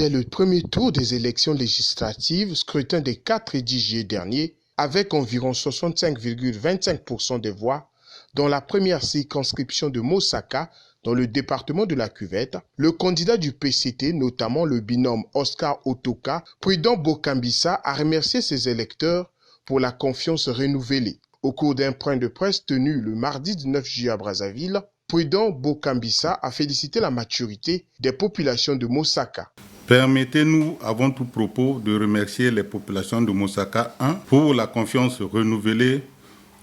dès le premier tour des élections législatives, scrutin des 4 et 10 juillet dernier, avec environ 65,25% des voix, dans la première circonscription de Mosaka, dans le département de la Cuvette, le candidat du PCT, notamment le binôme Oscar Otoka, Prudent Bokambissa, a remercié ses électeurs pour la confiance renouvelée. Au cours d'un point de presse tenu le mardi 19 juillet à Brazzaville, Prudent Bokambissa a félicité la maturité des populations de Mosaka. Permettez-nous, avant tout propos, de remercier les populations de Mosaka 1 pour la confiance renouvelée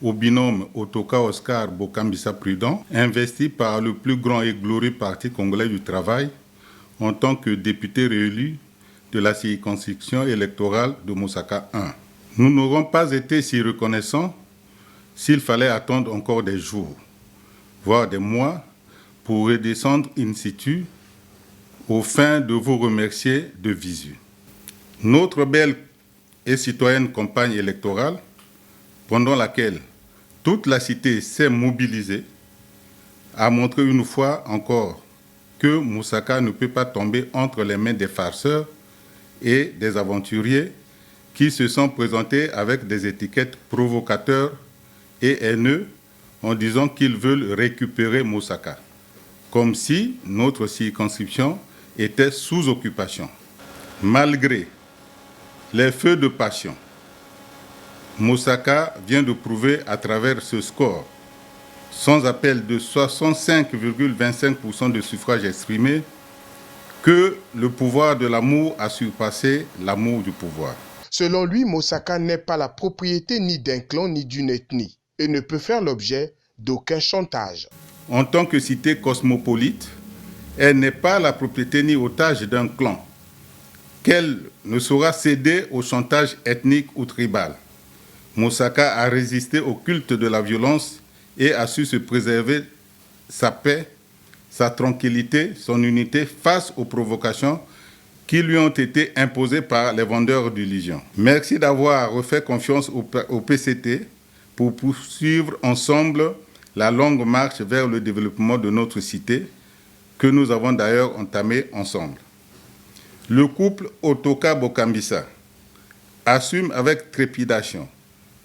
au binôme Otoka Oscar Bokambissa Prudent, investi par le plus grand et glorieux Parti congolais du travail en tant que député réélu de la circonscription électorale de Mosaka 1. Nous n'aurons pas été si reconnaissants s'il fallait attendre encore des jours, voire des mois, pour redescendre in situ aux fins de vous remercier de visu. Notre belle et citoyenne campagne électorale, pendant laquelle toute la cité s'est mobilisée, a montré une fois encore que Mosaka ne peut pas tomber entre les mains des farceurs et des aventuriers qui se sont présentés avec des étiquettes provocateurs et haineux en disant qu'ils veulent récupérer Mosaka, comme si notre circonscription était sous occupation. Malgré les feux de passion, Mosaka vient de prouver à travers ce score, sans appel de 65,25% de suffrages exprimés, que le pouvoir de l'amour a surpassé l'amour du pouvoir. Selon lui, Mosaka n'est pas la propriété ni d'un clan ni d'une ethnie et ne peut faire l'objet d'aucun chantage. En tant que cité cosmopolite, elle n'est pas la propriété ni otage d'un clan, qu'elle ne saura céder au chantage ethnique ou tribal. Mosaka a résisté au culte de la violence et a su se préserver sa paix, sa tranquillité, son unité face aux provocations qui lui ont été imposées par les vendeurs d'illusions. Merci d'avoir refait confiance au PCT pour poursuivre ensemble la longue marche vers le développement de notre cité, que nous avons d'ailleurs entamé ensemble. Le couple Otoka Bokambissa assume avec trépidation,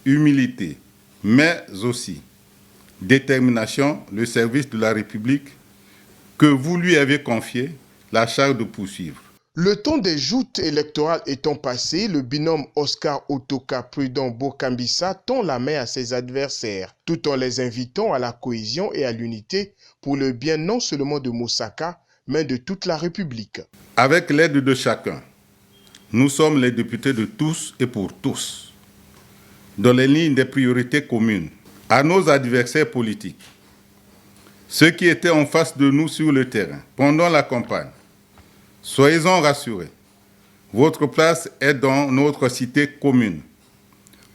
humilité, mais aussi détermination le service de la République que vous lui avez confié la charge de poursuivre. Le temps des joutes électorales étant passé, le binôme Oscar Otoka Prudent Bokambissa tend la main à ses adversaires, tout en les invitant à la cohésion et à l'unité pour le bien non seulement de Mosaka, mais de toute la République. Avec l'aide de chacun, nous sommes les députés de tous et pour tous, dans les lignes des priorités communes. À nos adversaires politiques, ceux qui étaient en face de nous sur le terrain pendant la campagne, soyez-en rassurés, votre place est dans notre cité commune.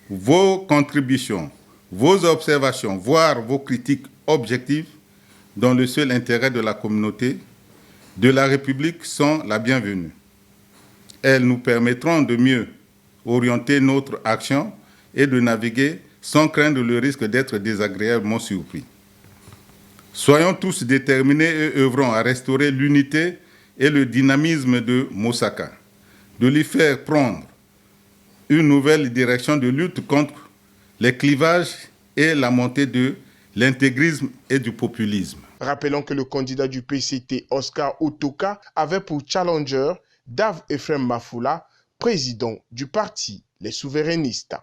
Vos contributions, vos observations, voire vos critiques objectives, dans le seul intérêt de la communauté, de la République, sont la bienvenue. Elles nous permettront de mieux orienter notre action et de naviguer sans craindre le risque d'être désagréablement surpris. Soyons tous déterminés et œuvrons à restaurer l'unité et le dynamisme de Mosaka, de lui faire prendre une nouvelle direction de lutte contre les clivages et la montée de l'intégrisme et du populisme. Rappelons que le candidat du PCT, Oscar Otoka, avait pour challenger Dave Ephraim Mafula, président du parti Les Souverainistes.